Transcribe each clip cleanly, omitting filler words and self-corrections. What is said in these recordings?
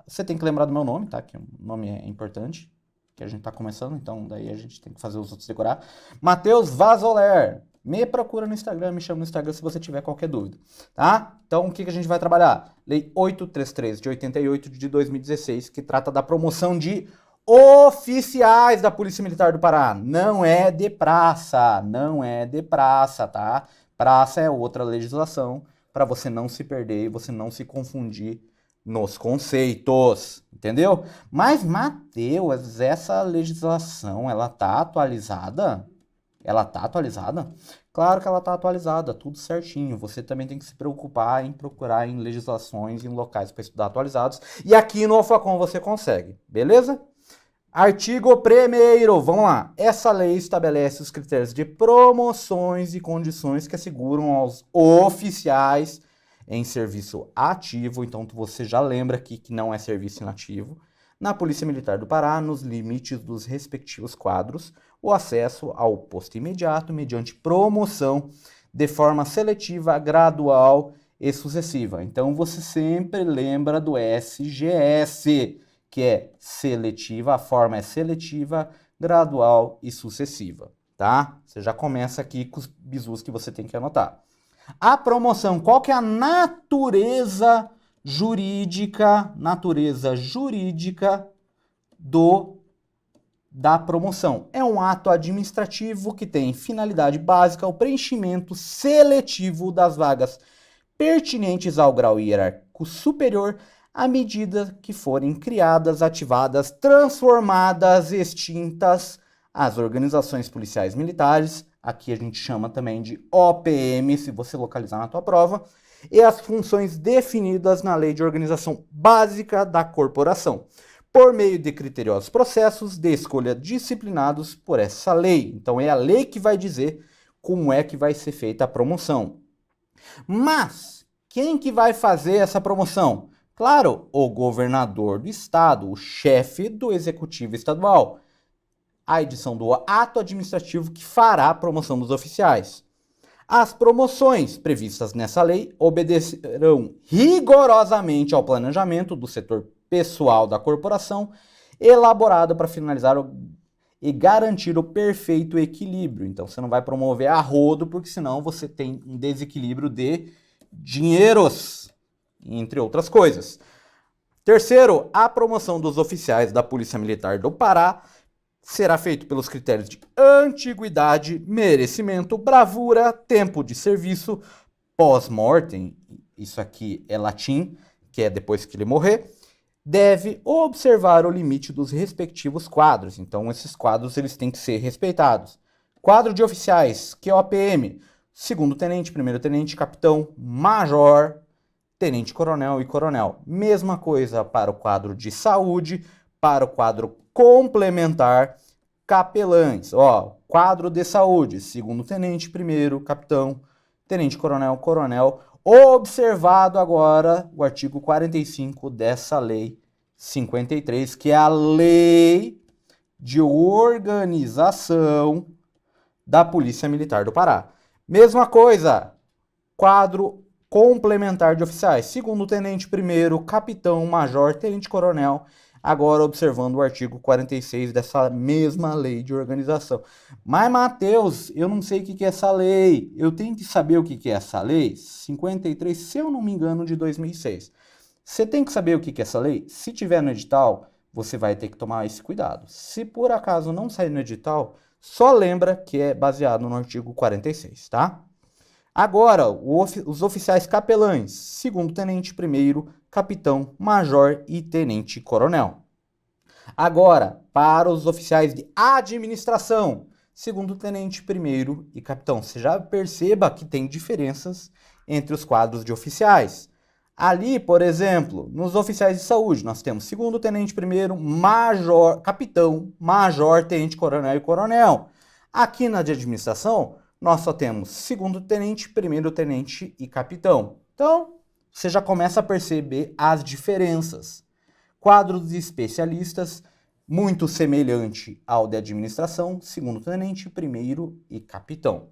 Você tem que lembrar do meu nome, tá? Que o nome é importante, que a gente tá começando, então daí a gente tem que fazer os outros decorar. Matheus Vazoler. Me procura no Instagram, me chama no Instagram se você tiver qualquer dúvida, tá? Então, o que a gente vai trabalhar? Lei 833 de 88 de 2016, que trata da promoção de oficiais da Polícia Militar do Pará. Não é de praça, não é de praça, tá? Praça é outra legislação para você não se perder e você não se confundir nos conceitos, entendeu? Mas, Matheus, essa legislação, ela tá atualizada? Ela tá atualizada? Claro que ela tá atualizada, tudo certinho. Você também tem que se preocupar em procurar em legislações, em locais para estudar atualizados. E aqui no Alfacom você consegue, beleza? Artigo 1º, vamos lá. Essa lei estabelece os critérios de promoções e condições que asseguram aos oficiais em serviço ativo, então você já lembra aqui que não é serviço inativo, na Polícia Militar do Pará, nos limites dos respectivos quadros, o acesso ao posto imediato mediante promoção de forma seletiva, gradual e sucessiva. Então você sempre lembra do SGS, que é seletiva, a forma é seletiva, gradual e sucessiva, tá? Você já começa aqui com os bizus que você tem que anotar. A promoção, qual que é a natureza jurídica da promoção? É um ato administrativo que tem finalidade básica o preenchimento seletivo das vagas pertinentes ao grau hierárquico superior à medida que forem criadas, ativadas, transformadas, extintas as organizações policiais militares, aqui a gente chama também de OPM, se você localizar na tua prova, e as funções definidas na Lei de Organização Básica da Corporação, por meio de criteriosos processos de escolha disciplinados por essa lei. Então é a lei que vai dizer como é que vai ser feita a promoção. Mas quem que vai fazer essa promoção? Claro, o governador do estado, o chefe do executivo estadual. A edição do ato administrativo que fará a promoção dos oficiais. As promoções previstas nessa lei obedecerão rigorosamente ao planejamento do setor pessoal da corporação, elaborado para finalizar e garantir o perfeito equilíbrio. Então você não vai promover a rodo, porque senão você tem um desequilíbrio de dinheiros, entre outras coisas. Terceiro, a promoção dos oficiais da Polícia Militar do Pará será feito pelos critérios de antiguidade, merecimento, bravura, tempo de serviço, pós-mortem, isso aqui é latim, que é depois que ele morrer, deve observar o limite dos respectivos quadros. Então, esses quadros eles têm que ser respeitados. Quadro de oficiais, que é o APM, segundo tenente, primeiro tenente, capitão, major, tenente coronel e coronel. Mesma coisa para o quadro de saúde, para o quadro complementar, capelães. Ó, quadro de saúde, segundo tenente, primeiro capitão, tenente coronel, coronel. Observado agora o artigo 45 dessa lei 53, que é a lei de organização da Polícia Militar do Pará. Mesma coisa, quadro complementar de oficiais, segundo tenente, primeiro capitão, major, tenente coronel, agora observando o artigo 46 dessa mesma lei de organização. Mas, Matheus, eu não sei o que é essa lei. Eu tenho que saber o que é essa lei? 53, se eu não me engano, de 2006. Você tem que saber o que é essa lei? Se tiver no edital, você vai ter que tomar esse cuidado. Se por acaso não sair no edital, só lembra que é baseado no artigo 46, tá? Agora, os oficiais capelães, segundo tenente, primeiro, capitão, major e tenente coronel. Agora, para os oficiais de administração, segundo tenente, primeiro e capitão. Você já perceba que tem diferenças entre os quadros de oficiais. Ali, por exemplo, nos oficiais de saúde, nós temos segundo tenente, primeiro, major, capitão, major, tenente, coronel e coronel. Aqui na de administração, nós só temos segundo tenente, primeiro tenente e capitão. Então, você já começa a perceber as diferenças. Quadro de especialistas, muito semelhante ao de administração, segundo tenente, primeiro e capitão.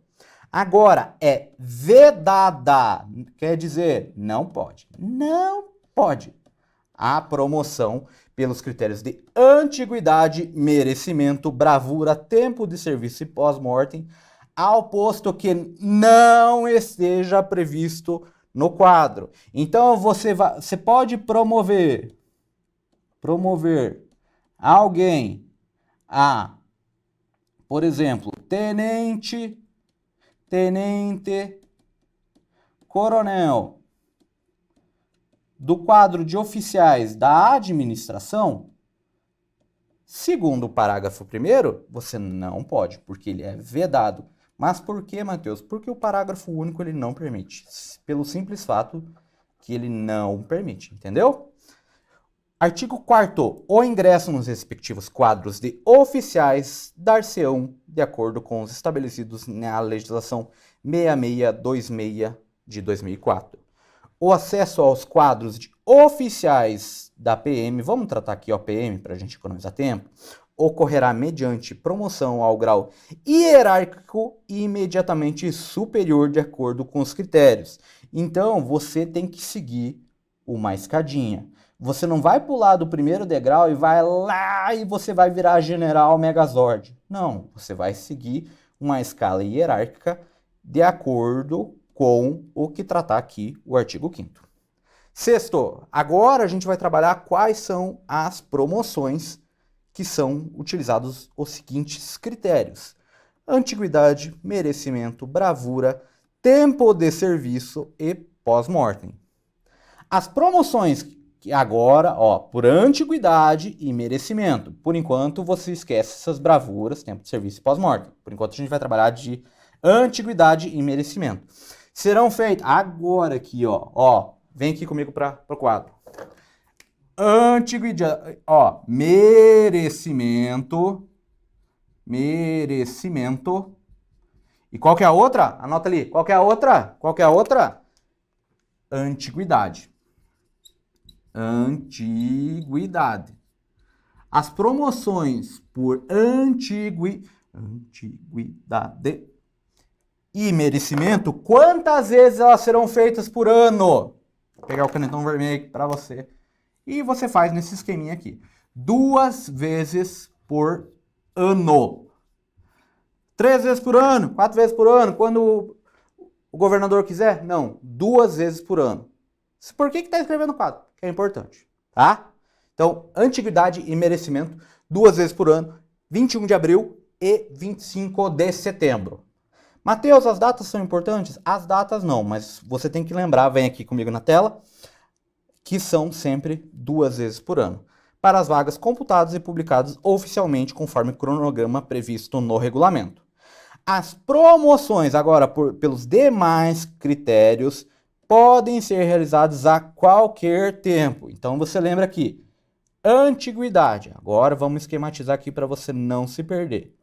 Agora, é vedada, quer dizer, não pode. Não pode. a promoção pelos critérios de antiguidade, merecimento, bravura, tempo de serviço e pós-mortem, ao posto que não esteja previsto no quadro. Então você pode promover alguém a, por exemplo, tenente, coronel do quadro de oficiais da administração. Segundo o parágrafo 1º, você não pode, porque ele é vedado. Mas por que, Matheus? Porque o parágrafo único ele não permite, pelo simples fato que ele não permite, entendeu? Artigo 4º. O ingresso nos respectivos quadros de oficiais dar-se-ão de acordo com os estabelecidos na legislação 6626 de 2004. O acesso aos quadros de oficiais da PM, vamos tratar aqui o PM para a gente economizar tempo, ocorrerá mediante promoção ao grau hierárquico e imediatamente superior de acordo com os critérios. Então, você tem que seguir uma escadinha. Você não vai pular do primeiro degrau e vai lá e você vai virar general Megazord. Não, você vai seguir uma escala hierárquica de acordo com o que tratar aqui o artigo 5º. Sexto, agora a gente vai trabalhar quais são as promoções que são utilizados os seguintes critérios: antiguidade, merecimento, bravura, tempo de serviço e pós-mortem. As promoções que agora, por antiguidade e merecimento. Por enquanto, você esquece essas bravuras, tempo de serviço e pós-mortem. Por enquanto, a gente vai trabalhar de antiguidade e merecimento. Serão feitos agora aqui, vem aqui comigo para o quadro. Antiguidade, merecimento. E qual que é a outra? Anota ali. Qual que é a outra? Antiguidade. As promoções por antiguidade e merecimento, quantas vezes elas serão feitas por ano? Vou pegar o canetão vermelho para você. E você faz nesse esqueminha aqui. 2 vezes por ano. 3 vezes por ano, 4 vezes por ano, quando o governador quiser? Não, 2 vezes por ano. Por que está escrevendo 4? Que é importante, tá? Então, antiguidade e merecimento, 2 vezes por ano, 21 de abril e 25 de setembro. Matheus, as datas são importantes? As datas não, mas você tem que lembrar, vem aqui comigo na tela, que são sempre 2 vezes por ano, para as vagas computadas e publicadas oficialmente conforme o cronograma previsto no regulamento. As promoções, agora, pelos demais critérios, podem ser realizadas a qualquer tempo. Então, você lembra aqui, antiguidade. Agora, vamos esquematizar aqui para você não se perder.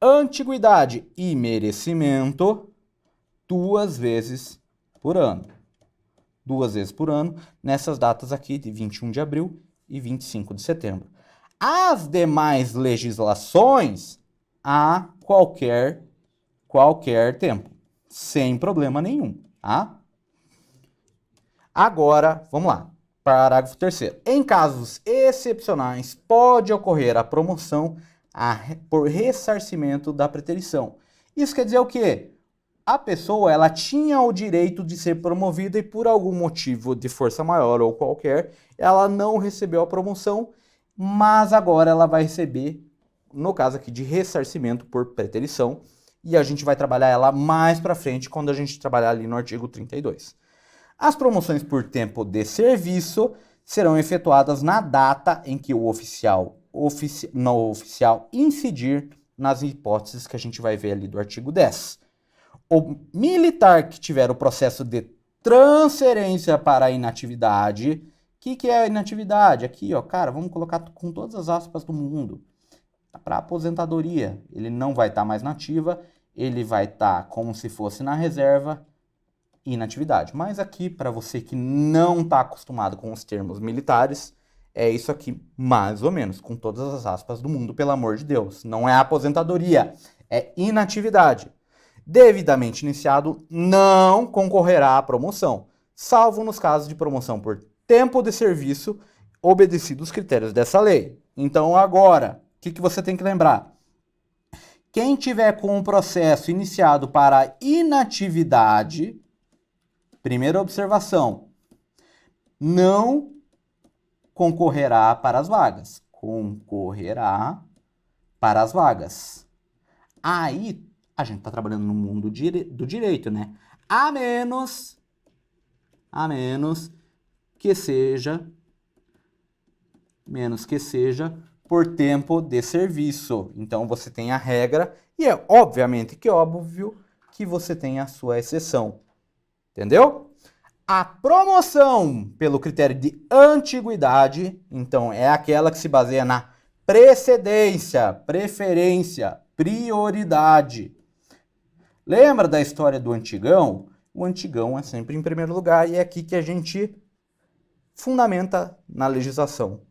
Antiguidade e merecimento, 2 vezes por ano. 2 vezes por ano, nessas datas aqui, de 21 de abril e 25 de setembro. As demais legislações, a qualquer tempo, sem problema nenhum, tá? Agora, vamos lá. Parágrafo 3º. Em casos excepcionais, pode ocorrer a promoção por ressarcimento da preterição. Isso quer dizer o quê? A pessoa, ela tinha o direito de ser promovida e por algum motivo de força maior ou qualquer, ela não recebeu a promoção, mas agora ela vai receber, no caso aqui, de ressarcimento por preterição, e a gente vai trabalhar ela mais para frente quando a gente trabalhar ali no artigo 32. As promoções por tempo de serviço serão efetuadas na data em que o oficial incidir nas hipóteses que a gente vai ver ali do artigo 10. O militar que tiver o processo de transferência para a inatividade, o que é a inatividade? Aqui, cara, vamos colocar com todas as aspas do mundo. Para aposentadoria, ele não vai estar mais na ativa, ele vai estar como se fosse na reserva, inatividade. Mas aqui, para você que não está acostumado com os termos militares, é isso aqui mais ou menos, com todas as aspas do mundo, pelo amor de Deus. Não é aposentadoria, é inatividade. Devidamente iniciado, não concorrerá à promoção, salvo nos casos de promoção por tempo de serviço obedecidos os critérios dessa lei. Então, agora, o que você tem que lembrar? Quem tiver com um processo iniciado para inatividade, primeira observação, não concorrerá para as vagas. Concorrerá para as vagas. Aí, a gente está trabalhando no mundo do direito, né? A menos que seja por tempo de serviço. Então, você tem a regra e é obviamente que óbvio que você tem a sua exceção. Entendeu? A promoção pelo critério de antiguidade, então, é aquela que se baseia na precedência, preferência, prioridade. Lembra da história do antigão? O antigão é sempre em primeiro lugar e é aqui que a gente fundamenta na legislação.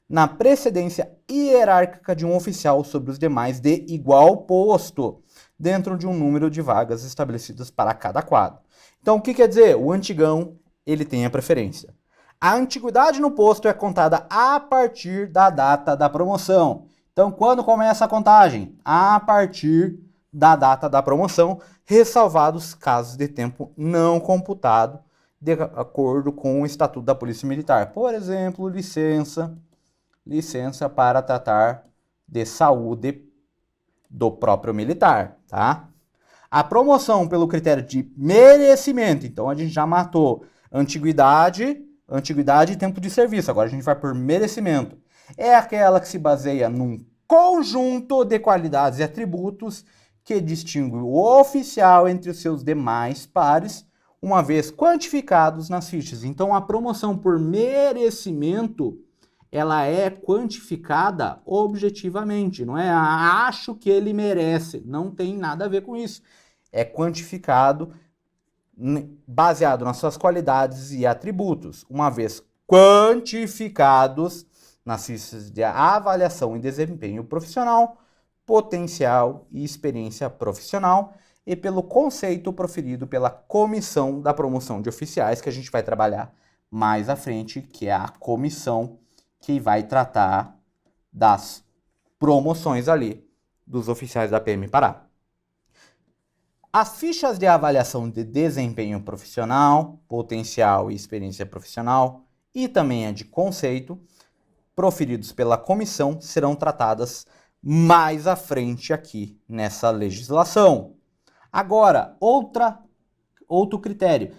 Na precedência hierárquica de um oficial sobre os demais de igual posto, dentro de um número de vagas estabelecidas para cada quadro. Então, o que quer dizer? O antigão, ele tem a preferência. A antiguidade no posto é contada a partir da data da promoção. Então, quando começa a contagem? A partir da data da promoção, ressalvados casos de tempo não computado, de acordo com o Estatuto da Polícia Militar. Por exemplo, licença para tratar de saúde do próprio militar, tá? A promoção pelo critério de merecimento, então a gente já matou antiguidade e tempo de serviço, agora a gente vai por merecimento. É aquela que se baseia num conjunto de qualidades e atributos que distingue o oficial entre os seus demais pares, uma vez quantificados nas fichas. Então, a promoção por merecimento, ela é quantificada objetivamente, não é acho que ele merece, não tem nada a ver com isso. É quantificado baseado nas suas qualidades e atributos, uma vez quantificados nas fichas de avaliação e desempenho profissional, potencial e experiência profissional e pelo conceito proferido pela Comissão da Promoção de Oficiais, que a gente vai trabalhar mais à frente, que é a comissão que vai tratar das promoções ali dos oficiais da PM Pará. As fichas de avaliação de desempenho profissional, potencial e experiência profissional e também a de conceito, proferidos pela comissão, serão tratadas mais à frente aqui nessa legislação. Agora, outro critério,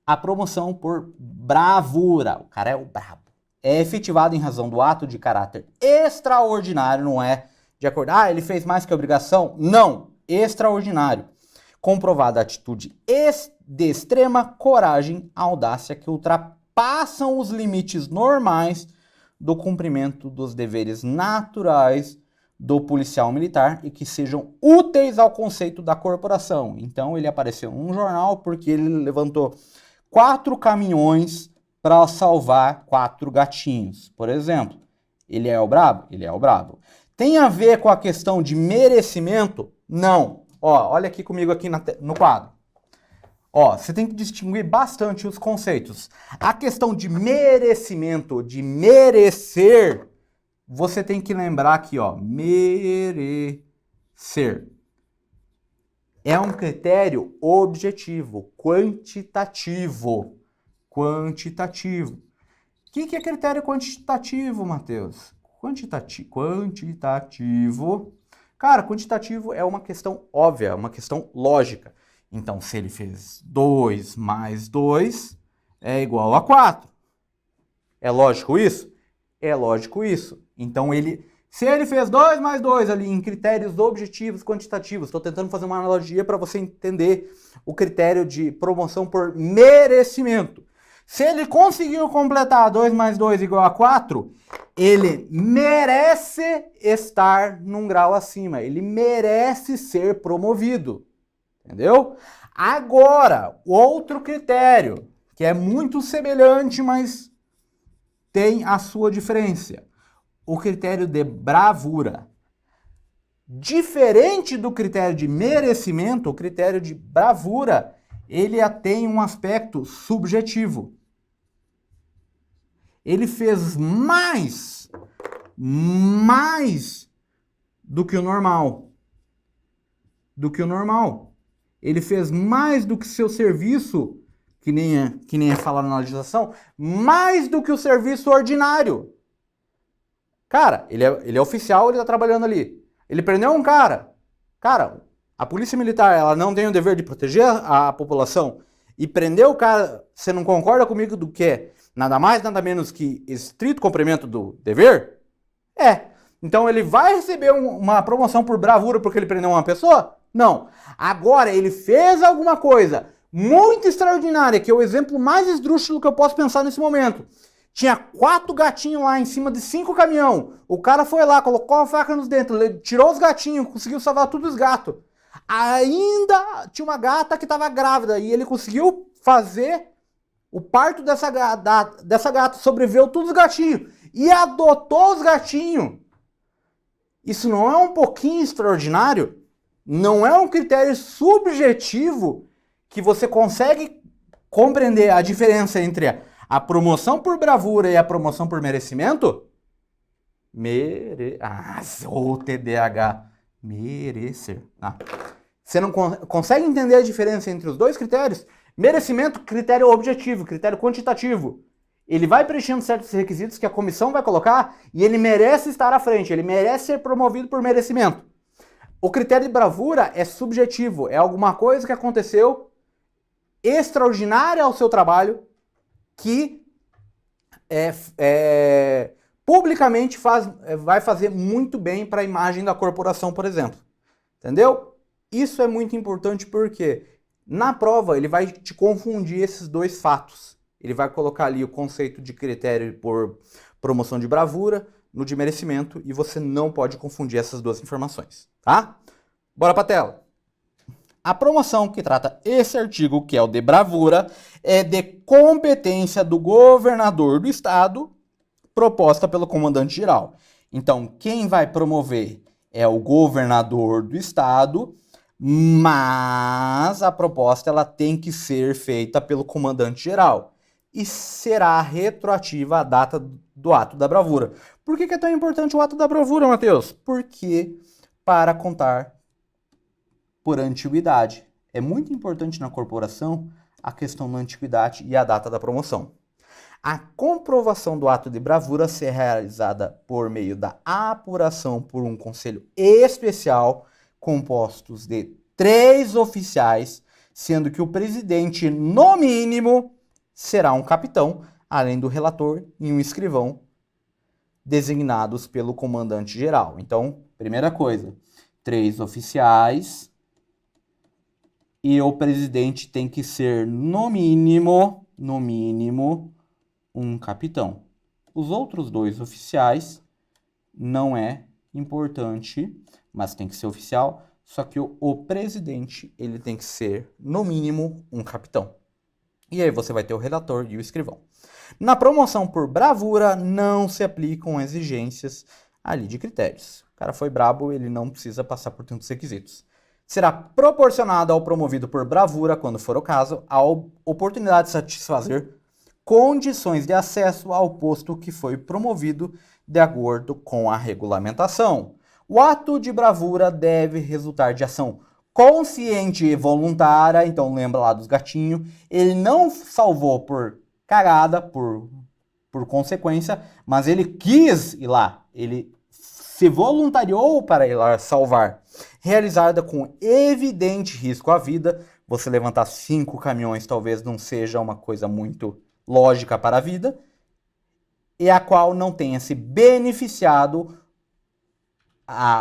a promoção por bravura, o cara é o brabo, é efetivado em razão do ato de caráter extraordinário, não é de acordo, ele fez mais que a obrigação? Não, extraordinário. Comprovada a atitude de extrema coragem, audácia que ultrapassam os limites normais do cumprimento dos deveres naturais do policial militar e que sejam úteis ao conceito da corporação. Então ele apareceu num jornal porque ele levantou 4 caminhões para salvar 4 gatinhos, por exemplo. Ele é o brabo? Ele é o brabo. Tem a ver com a questão de merecimento? Não. Olha aqui comigo aqui no quadro. Você tem que distinguir bastante os conceitos. A questão de merecimento, de merecer, você tem que lembrar aqui, merecer. É um critério objetivo, quantitativo. Quantitativo. O que é critério quantitativo, Matheus? Quantitativo. Cara, quantitativo é uma questão óbvia, é uma questão lógica. Então, se ele fez 2 mais 2 é igual a 4. É lógico isso? É lógico isso. Então, se ele fez 2 mais 2 ali em critérios objetivos, quantitativos, estou tentando fazer uma analogia para você entender o critério de promoção por merecimento. Se ele conseguiu completar 2 mais 2 igual a 4, ele merece estar num grau acima. Ele merece ser promovido. Entendeu? Agora, outro critério, que é muito semelhante, mas tem a sua diferença. O critério de bravura. Diferente do critério de merecimento, o critério de bravura, ele tem um aspecto subjetivo. Ele fez mais do que o normal. Ele fez mais do que seu serviço, que nem é falado na legislação, mais do que o serviço ordinário. Cara, ele é oficial, ele tá trabalhando ali. Ele prendeu um cara. Cara, a polícia militar, ela não tem o dever de proteger a população e prender o cara, você não concorda comigo do que nada mais, nada menos que estrito cumprimento do dever? Então ele vai receber uma promoção por bravura porque ele prendeu uma pessoa? Não. Agora ele fez alguma coisa muito extraordinária, que é o exemplo mais esdrúxulo que eu posso pensar nesse momento. Tinha 4 gatinhos lá em cima de 5 caminhão. O cara foi lá, colocou a faca nos dentes, tirou os gatinhos, conseguiu salvar todos os gatos. Ainda tinha uma gata que estava grávida e ele conseguiu fazer o parto dessa gata, sobreviveu todos os gatinhos e adotou os gatinhos. Isso não é um pouquinho extraordinário? Não é um critério subjetivo que você consegue compreender a diferença entre a promoção por bravura e a promoção por merecimento? O TDAH. Merecer. Você não consegue entender a diferença entre os dois critérios? Merecimento, critério objetivo, critério quantitativo. Ele vai preenchendo certos requisitos que a comissão vai colocar e ele merece estar à frente, ele merece ser promovido por merecimento. O critério de bravura é subjetivo, é alguma coisa que aconteceu extraordinária ao seu trabalho que publicamente vai fazer muito bem para a imagem da corporação, por exemplo. Entendeu? Isso é muito importante porque na prova ele vai te confundir esses dois fatos. Ele vai colocar ali o conceito de critério por promoção de bravura no de merecimento e você não pode confundir essas duas informações, tá? Bora pra tela. A promoção que trata esse artigo, que é o de bravura, é de competência do governador do estado, proposta pelo comandante-geral. Então, quem vai promover é o governador do estado, mas a proposta ela tem que ser feita pelo comandante-geral e será retroativa à data do ato da bravura. Por que é tão importante o ato da bravura, Matheus? Porque para contar por antiguidade. É muito importante na corporação a questão da antiguidade e a data da promoção. A comprovação do ato de bravura será realizada por meio da apuração por um conselho especial compostos de 3 oficiais, sendo que o presidente, no mínimo, será um capitão, além do relator e um escrivão, designados pelo comandante-geral. Então, primeira coisa, 3 oficiais e o presidente tem que ser, no mínimo, um capitão. Os outros 2 oficiais não é importante, mas tem que ser oficial, só que o presidente ele tem que ser, no mínimo, um capitão. E aí você vai ter o relator e o escrivão. Na promoção por bravura, não se aplicam exigências ali de critérios. O cara foi brabo, ele não precisa passar por tantos requisitos. Será proporcionado ao promovido por bravura, quando for o caso, a oportunidade de satisfazer condições de acesso ao posto que foi promovido de acordo com a regulamentação. O ato de bravura deve resultar de ação consciente e voluntária, então lembra lá dos gatinhos, ele não salvou por cagada, por consequência, mas ele quis ir lá, ele se voluntariou para ir lá salvar. Realizada com evidente risco à vida, você levantar 5 caminhões talvez não seja uma coisa muito lógica para a vida, e a qual não tenha se beneficiado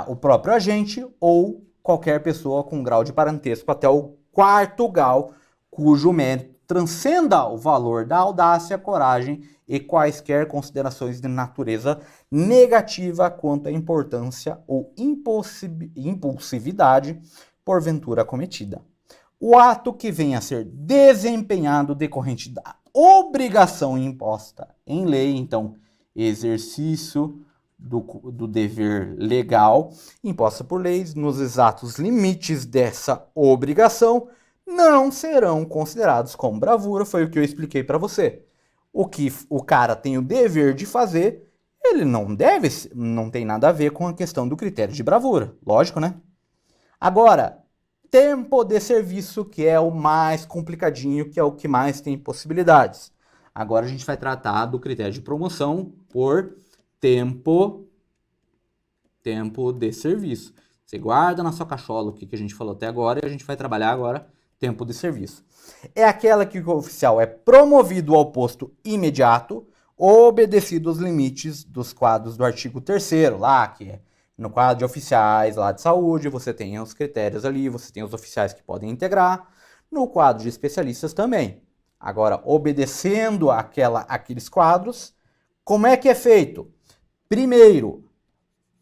o próprio agente ou qualquer pessoa com grau de parentesco até o 4º grau, cujo mérito transcenda o valor da audácia, coragem e quaisquer considerações de natureza negativa quanto à importância ou impulsividade porventura cometida. O ato que venha a ser desempenhado decorrente da obrigação imposta em lei, então exercício do dever legal imposta por leis nos exatos limites dessa obrigação, não serão considerados como bravura, foi o que eu expliquei para você. o que o cara tem o dever de fazer, ele não tem nada a ver com a questão do critério de bravura, lógico, né? Agora, tempo de serviço, que é o mais complicadinho, que é o que mais tem possibilidades. Agora a gente vai tratar do critério de promoção por tempo de serviço. Você guarda na sua cachola o que a gente falou até agora e a gente vai trabalhar agora tempo de serviço. É aquela que o oficial é promovido ao posto imediato, obedecido aos limites dos quadros do artigo 3º, lá, que é no quadro de oficiais lá de saúde, você tem os critérios ali, você tem os oficiais que podem integrar, no quadro de especialistas também. Agora, obedecendo aqueles quadros, como é que é feito? Primeiro,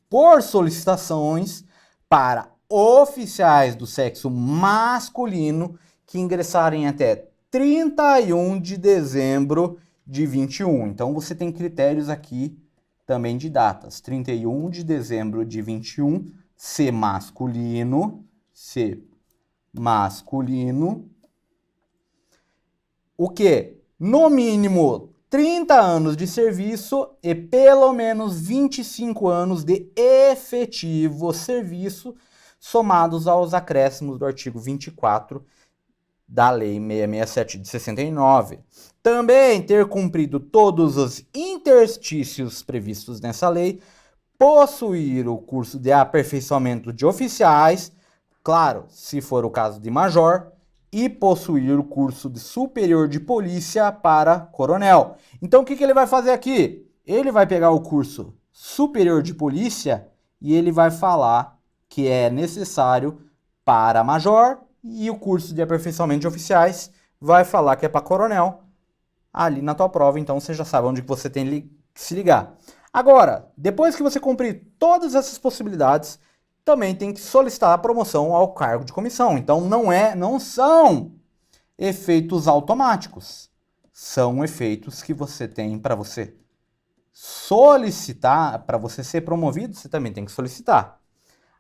por solicitações para oficiais do sexo masculino que ingressarem até 31 de dezembro de 21. Então, você tem critérios aqui também de datas. 31 de dezembro de 21, ser masculino. O quê? No mínimo 30 anos de serviço e pelo menos 25 anos de efetivo serviço, somados aos acréscimos do artigo 24 da Lei 667 de 69. Também ter cumprido todos os interstícios previstos nessa lei, possuir o curso de aperfeiçoamento de oficiais, claro, se for o caso de major, e possuir o curso de superior de polícia para coronel. Então, o que ele vai fazer aqui? Ele vai pegar o curso superior de polícia e ele vai falar que é necessário para major, e o curso de aperfeiçoamento de oficiais vai falar que é para coronel. Ali na tua prova, então você já sabe onde você tem que se ligar. Agora, depois que você cumprir todas essas possibilidades, também tem que solicitar a promoção ao cargo de comissão. Então não são efeitos automáticos. São efeitos que você tem para você solicitar, para você ser promovido, você também tem que solicitar.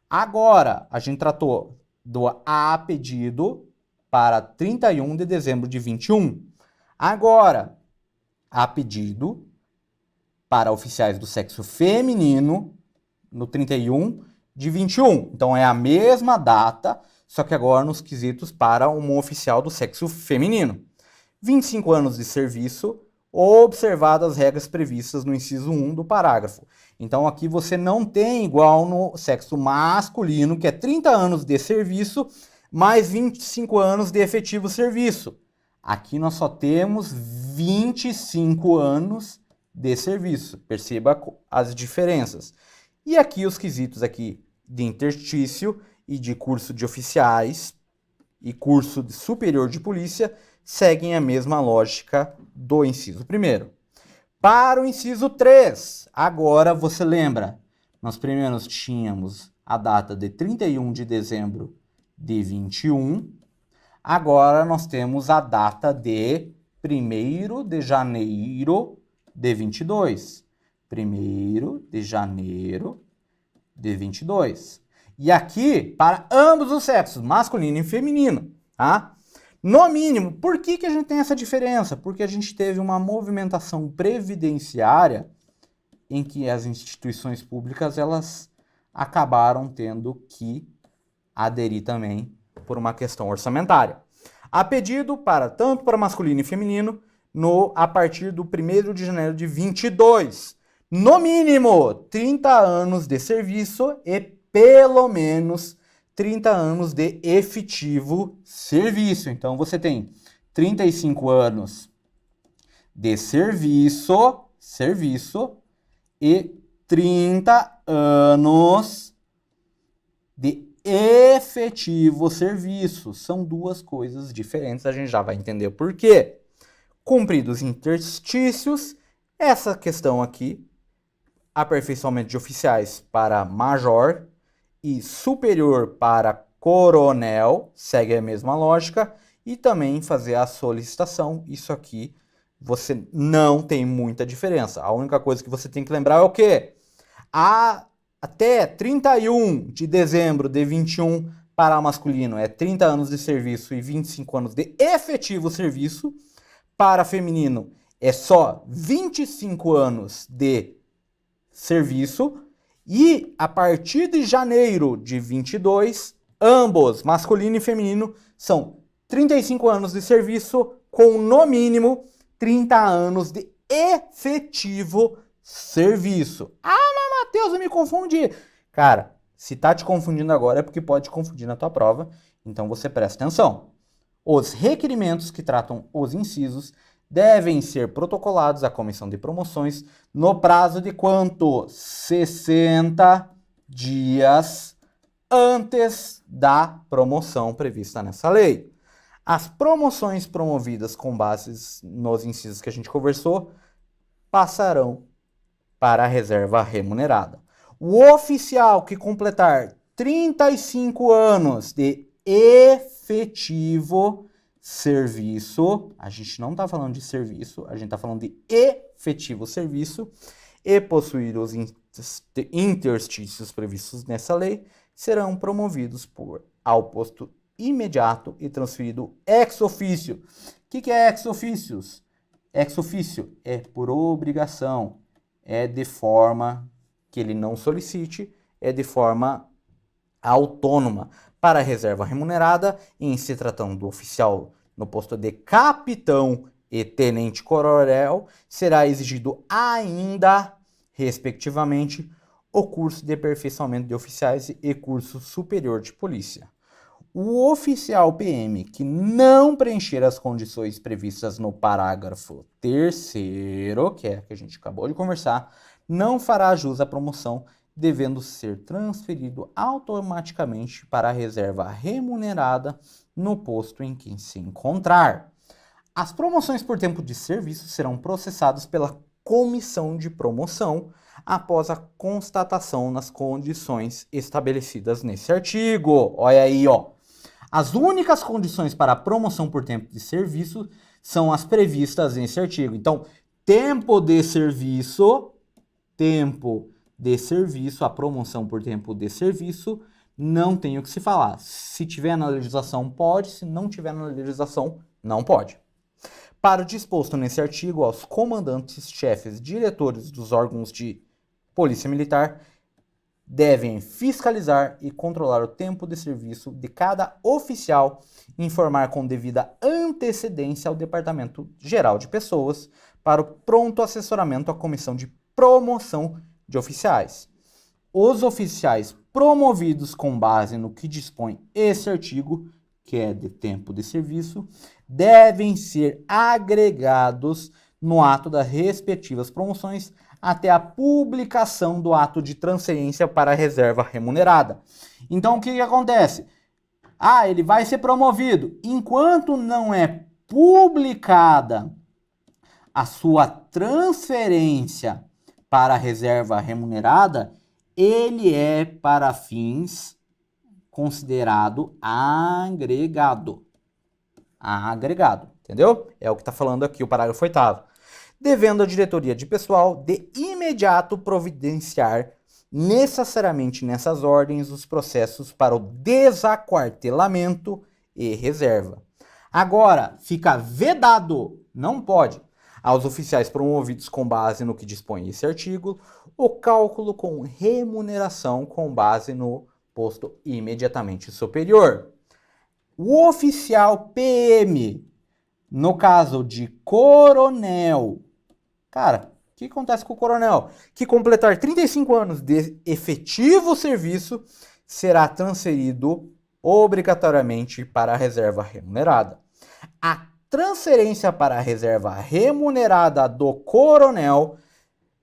Agora, a gente tratou do a pedido para 31 de dezembro de 21. Agora, a pedido para oficiais do sexo feminino no 31 de 21. Então, é a mesma data, só que agora nos quesitos para um oficial do sexo feminino. 25 anos de serviço, observadas as regras previstas no inciso 1 do parágrafo. Então, aqui você não tem igual no sexo masculino, que é 30 anos de serviço, mais 25 anos de efetivo serviço. Aqui nós só temos 25 anos de serviço. Perceba as diferenças. E aqui os quesitos aqui de interstício e de curso de oficiais e curso de superior de polícia seguem a mesma lógica do inciso 1º. Para o inciso 3, agora você lembra, nós primeiros tínhamos a data de 31 de dezembro de 21, agora nós temos a data de 1º de janeiro de 22. 1º de janeiro de 22. E aqui, para ambos os sexos, masculino e feminino, tá? No mínimo, por que a gente tem essa diferença? Porque a gente teve uma movimentação previdenciária em que as instituições públicas elas acabaram tendo que aderir também por uma questão orçamentária. A pedido tanto para masculino e feminino a partir do 1º de janeiro de 22. No mínimo, 30 anos de serviço e pelo menos 30 anos de efetivo serviço. Então, você tem 35 anos de serviço e 30 anos de efetivo serviço. São duas coisas diferentes, a gente já vai entender o porquê. Cumpridos interstícios, essa questão aqui, aperfeiçoamento de oficiais para major e superior para coronel, segue a mesma lógica, e também fazer a solicitação. Isso aqui você não tem muita diferença. A única coisa que você tem que lembrar é o quê? Até 31 de dezembro de 21 para masculino é 30 anos de serviço e 25 anos de efetivo serviço. Para feminino é só 25 anos de serviço e a partir de janeiro de 22, ambos, masculino e feminino, são 35 anos de serviço com no mínimo 30 anos de efetivo serviço. Ah, mas Matheus, eu me confundi. Cara, se tá te confundindo agora é porque pode te confundir na tua prova, então você presta atenção. Os requerimentos que tratam os incisos devem ser protocolados à comissão de promoções no prazo de quanto? 60 dias antes da promoção prevista nessa lei. As promoções promovidas com base nos incisos que a gente conversou passarão para a reserva remunerada. O oficial que completar 35 anos de efetivo serviço, a gente não está falando de serviço, a gente está falando de efetivo serviço, e possuir os interstícios previstos nessa lei, serão promovidos ao posto imediato e transferido ex officio. O que é ex officios? Ex officio é por obrigação, é de forma que ele não solicite, é de forma autônoma. Para a reserva remunerada, em se tratando do oficial no posto de capitão e tenente-coronel, será exigido ainda, respectivamente, o curso de aperfeiçoamento de oficiais e curso superior de polícia. O oficial PM que não preencher as condições previstas no parágrafo 3º, que é a que a gente acabou de conversar, não fará jus à promoção, devendo ser transferido automaticamente para a reserva remunerada no posto em que se encontrar. As promoções por tempo de serviço serão processadas pela comissão de promoção após a constatação nas condições estabelecidas nesse artigo. Olha aí, ó. As únicas condições para a promoção por tempo de serviço são as previstas nesse artigo. Então, tempo de serviço, a promoção por tempo de serviço, não tem o que se falar. Se tiver na legislação, pode. Se não tiver na legislação, não pode. Para o disposto nesse artigo, aos comandantes, chefes, diretores dos órgãos de polícia militar devem fiscalizar e controlar o tempo de serviço de cada oficial e informar com devida antecedência ao Departamento Geral de Pessoas para o pronto assessoramento à Comissão de Promoção de Oficiais. Os oficiais promovidos com base no que dispõe esse artigo, que é de tempo de serviço, devem ser agregados no ato das respectivas promoções até a publicação do ato de transferência para a reserva remunerada. Então, o que acontece? Ele vai ser promovido. Enquanto não é publicada a sua transferência para a reserva remunerada, ele é, para fins, considerado agregado. Agregado, entendeu? É o que está falando aqui o parágrafo 8º. Devendo a diretoria de pessoal de imediato providenciar necessariamente nessas ordens os processos para o desaquartelamento e reserva. Agora, fica vedado, não pode, aos oficiais promovidos com base no que dispõe esse artigo, o cálculo com remuneração com base no posto imediatamente superior. O oficial PM, no caso de coronel, cara, o que acontece com o coronel? Que completar 35 anos de efetivo serviço será transferido obrigatoriamente para a reserva remunerada. A transferência para a reserva remunerada do coronel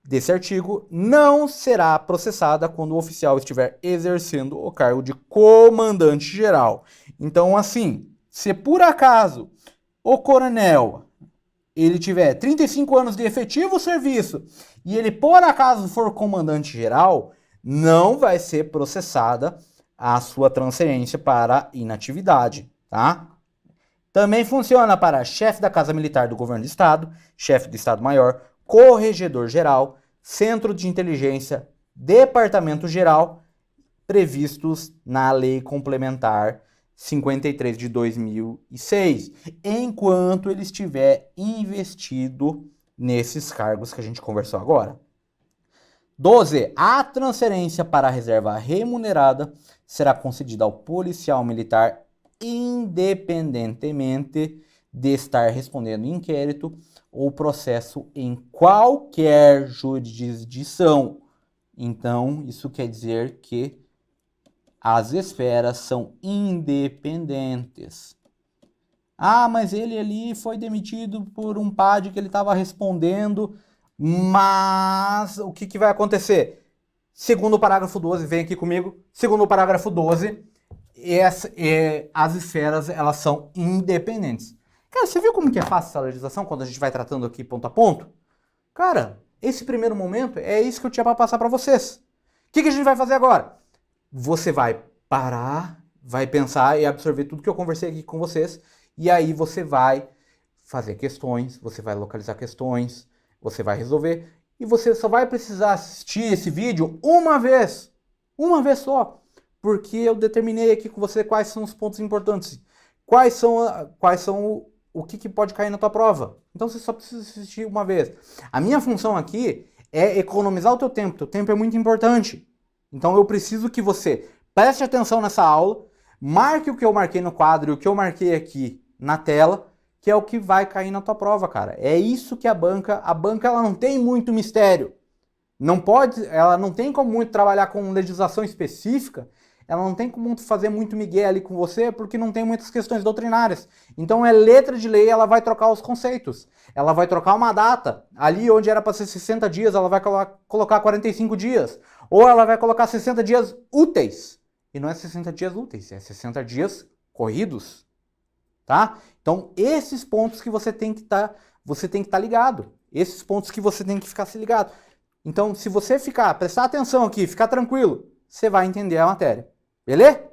desse artigo não será processada quando o oficial estiver exercendo o cargo de comandante-geral. Então, assim, se por acaso o coronel ele tiver 35 anos de efetivo serviço e ele por acaso for comandante-geral, não vai ser processada a sua transferência para inatividade, tá? Também funciona para chefe da Casa Militar do Governo do Estado, chefe do Estado-Maior, corregedor-geral, centro de inteligência, departamento-geral, previstos na Lei Complementar 53 de 2006, enquanto ele estiver investido nesses cargos que a gente conversou agora. 12. A transferência para a reserva remunerada será concedida ao policial militar independentemente de estar respondendo inquérito ou processo em qualquer jurisdição. Então, isso quer dizer que as esferas são independentes. Ah, mas ele ali foi demitido por um PAD que ele estava respondendo, mas o que vai acontecer? Segundo o parágrafo 12, vem aqui comigo, segundo o parágrafo 12, as esferas elas são independentes. Cara, você viu como que é fácil essa legislação quando a gente vai tratando aqui ponto a ponto? Cara, esse primeiro momento é isso que eu tinha para passar para vocês. O que a gente vai fazer agora? Você vai parar, vai pensar e absorver tudo que eu conversei aqui com vocês, e aí você vai fazer questões, você vai localizar questões, você vai resolver, e você só vai precisar assistir esse vídeo uma vez só, porque eu determinei aqui com você quais são os pontos importantes, quais são o que pode cair na tua prova. Então você só precisa assistir uma vez. A minha função aqui é economizar o teu tempo é muito importante. Então eu preciso que você preste atenção nessa aula, marque o que eu marquei no quadro e o que eu marquei aqui na tela, que é o que vai cair na tua prova, cara. É isso que a banca ela não tem muito mistério. Ela não tem como muito trabalhar com legislação específica, ela não tem como fazer muito migué ali com você, porque não tem muitas questões doutrinárias. Então é letra de lei, ela vai trocar os conceitos. Ela vai trocar uma data. Ali onde era para ser 60 dias, ela vai colocar 45 dias. Ou ela vai colocar 60 dias úteis. E não é 60 dias úteis, é 60 dias corridos. Tá? Então, esses pontos que você tem que estar ligado. Esses pontos que você tem que ficar se ligado. Então, se você prestar atenção aqui, ficar tranquilo, você vai entender a matéria. Beleza?